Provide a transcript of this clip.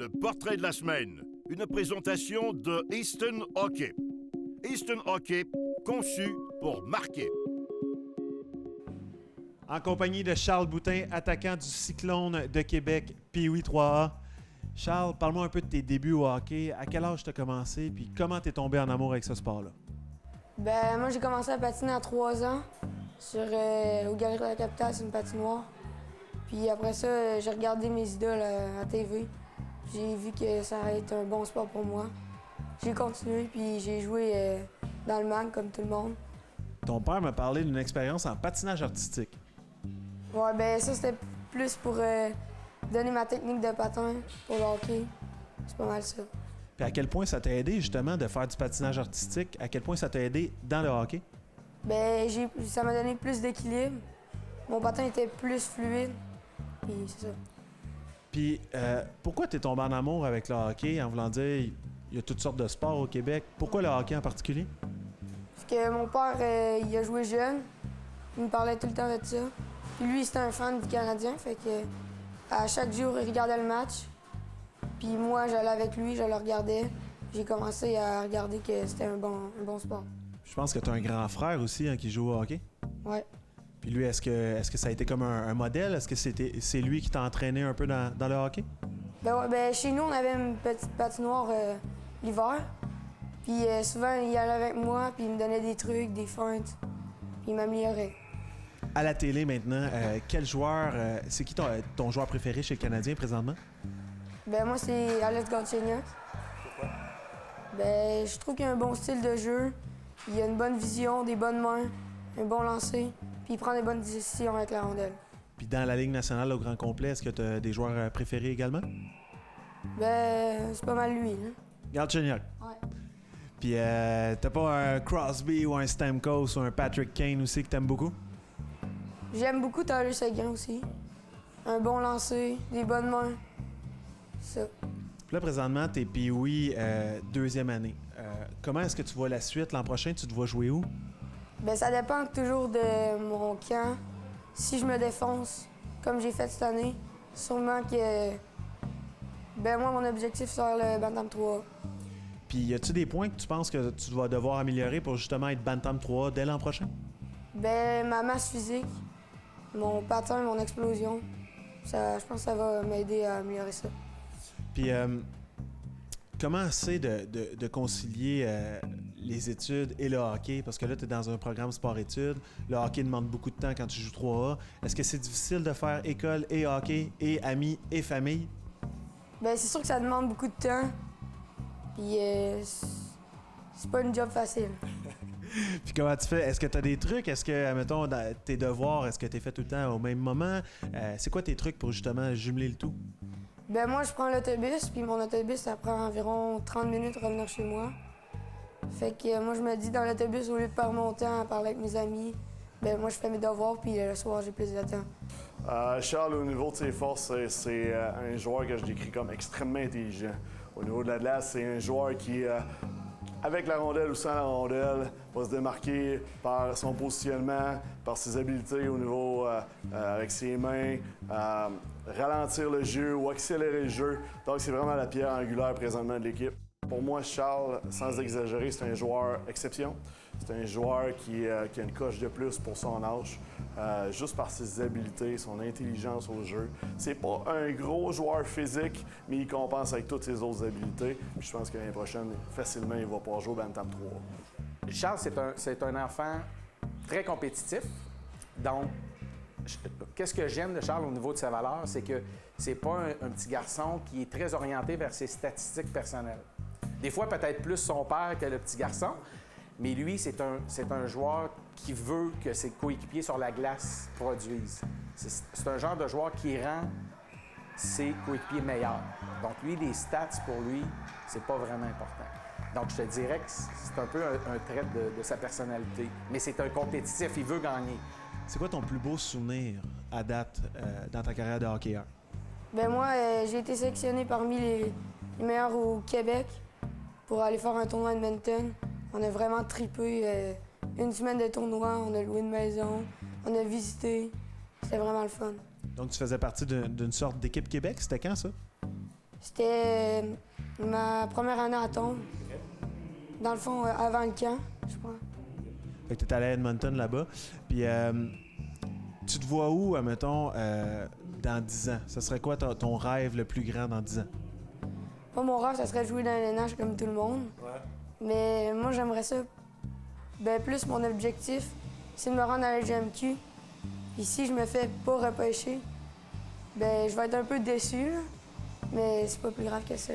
Le portrait de la semaine. Une présentation de Easton Hockey. Easton Hockey, conçu pour marquer. En compagnie de Charles Boutin, attaquant du Cyclone de Québec, Pee-Wee 3A. Charles, parle-moi un peu de tes débuts au hockey. À quel âge tu as commencé, puis comment tu es tombé en amour avec ce sport-là? Moi, j'ai commencé à patiner à 3 ans au Galerie de la Capitale, c'est une patinoire. Puis après ça, j'ai regardé mes idoles à TV. J'ai vu que ça allait être un bon sport pour moi. J'ai continué, puis j'ai joué dans le MAG comme tout le monde. Ton père m'a parlé d'une expérience en patinage artistique. Ouais, ça, c'était plus pour donner ma technique de patin pour le hockey. C'est pas mal ça. Puis à quel point ça t'a aidé, justement, de faire du patinage artistique? À quel point ça t'a aidé dans le hockey? Ça m'a donné plus d'équilibre. Mon patin était plus fluide, puis c'est ça. Puis pourquoi t'es tombé en amour avec le hockey, en voulant dire, il y a toutes sortes de sports au Québec. Pourquoi le hockey en particulier? Parce que mon père, il a joué jeune. Il me parlait tout le temps de ça. Puis lui, c'était un fan du Canadien, fait que à chaque jour, il regardait le match. Puis moi, j'allais avec lui, je le regardais. J'ai commencé à regarder que c'était un bon sport. Je pense que tu as un grand frère aussi qui joue au hockey. Ouais. Puis lui, est-ce que ça a été comme un modèle? Est-ce que c'est lui qui t'a entraîné un peu dans le hockey? Chez nous, on avait une petite patinoire l'hiver. Puis souvent, il allait avec moi, puis il me donnait des trucs, des feintes. Puis il m'améliorait. À la télé maintenant, quel joueur, c'est qui ton joueur préféré chez le Canadien présentement? Moi, c'est Alex Galchenyuk. Pourquoi? Je trouve qu'il a un bon style de jeu. Il a une bonne vision, des bonnes mains, un bon lancer, puis il prend des bonnes décisions avec la rondelle. Puis dans la Ligue nationale au grand complet, est-ce que tu as des joueurs préférés également? C'est pas mal lui. Hein? Galchenyuk. Ouais. Puis t'as pas un Crosby ou un Stamkos ou un Patrick Kane aussi que t'aimes beaucoup? J'aime beaucoup Tyler Seguin aussi. Un bon lancer, des bonnes mains. Ça. Puis là, présentement, t'es Pee-Wee deuxième année. Comment est-ce que tu vois la suite? L'an prochain, tu te vois jouer où? Ça dépend toujours de mon camp. Si je me défonce, comme j'ai fait cette année, sûrement que... moi, mon objectif, c'est le Bantam 3. Puis y a-tu des points que tu penses que tu vas devoir améliorer pour justement être Bantam 3 dès l'an prochain? Ma masse physique, mon patin, mon explosion, je pense que ça va m'aider à améliorer ça. Puis comment c'est de concilier les études et le hockey? Parce que là, tu es dans un programme sport-études. Le hockey demande beaucoup de temps quand tu joues 3A. Est-ce que c'est difficile de faire école et hockey et amis et famille? C'est sûr que ça demande beaucoup de temps. Puis c'est pas une job facile. Puis comment tu fais? Est-ce que tu as des trucs? Est-ce que, mettons, tes devoirs, est-ce que tu es fait tout le temps au même moment? C'est quoi tes trucs pour justement jumeler le tout? Moi, je prends l'autobus, puis mon autobus, ça prend environ 30 minutes à revenir chez moi. Fait que moi, je me dis dans l'autobus, au lieu de perdre mon temps à parler avec mes amis, moi, je fais mes devoirs, puis le soir, j'ai plus de temps. Charles, au niveau de ses forces, c'est un joueur que je décris comme extrêmement intelligent. Au niveau de la glace, c'est un joueur qui, avec la rondelle ou sans la rondelle, va se démarquer par son positionnement, par ses habiletés au niveau avec ses mains, ralentir le jeu ou accélérer le jeu. Donc, c'est vraiment la pierre angulaire présentement de l'équipe. Pour moi, Charles, sans exagérer, c'est un joueur exception. C'est un joueur qui a une coche de plus pour son âge, juste par ses habiletés, son intelligence au jeu. C'est pas un gros joueur physique, mais il compense avec toutes ses autres habiletés. Puis je pense que l'année prochaine, facilement, il va pouvoir jouer au Bantam 3. Charles, c'est un enfant très compétitif. Donc, qu'est-ce que j'aime de Charles au niveau de sa valeur, c'est que c'est pas un petit garçon qui est très orienté vers ses statistiques personnelles. Des fois, peut-être plus son père que le petit garçon, mais lui, c'est un joueur qui veut que ses coéquipiers sur la glace produisent. C'est un genre de joueur qui rend ses coéquipiers meilleurs. Donc, lui, les stats, pour lui, c'est pas vraiment important. Donc, je te dirais que c'est un peu un trait de sa personnalité. Mais c'est un compétitif, il veut gagner. C'est quoi ton plus beau souvenir à date dans ta carrière de hockeyeur? Moi, j'ai été sélectionné parmi les meilleurs au Québec pour aller faire un tournoi de Edmonton. On a vraiment trippé. Une semaine de tournoi, on a loué une maison, on a visité. C'était vraiment le fun. Donc, tu faisais partie d'une sorte d'équipe Québec. C'était quand, ça? C'était ma première année à Tombe. Dans le fond, avant le camp, je crois. Fait que t'es allé à Edmonton là-bas. Puis tu te vois où, admettons, dans 10 ans? Ce serait quoi ton rêve le plus grand dans 10 ans? Moi, mon rêve, ça serait de jouer dans le LNH comme tout le monde. Mais moi, j'aimerais ça. Ben, plus mon objectif, c'est de me rendre à la LGMQ. Puis si je me fais pas repêcher, ben, je vais être un peu déçu, là. Mais c'est pas plus grave que ça.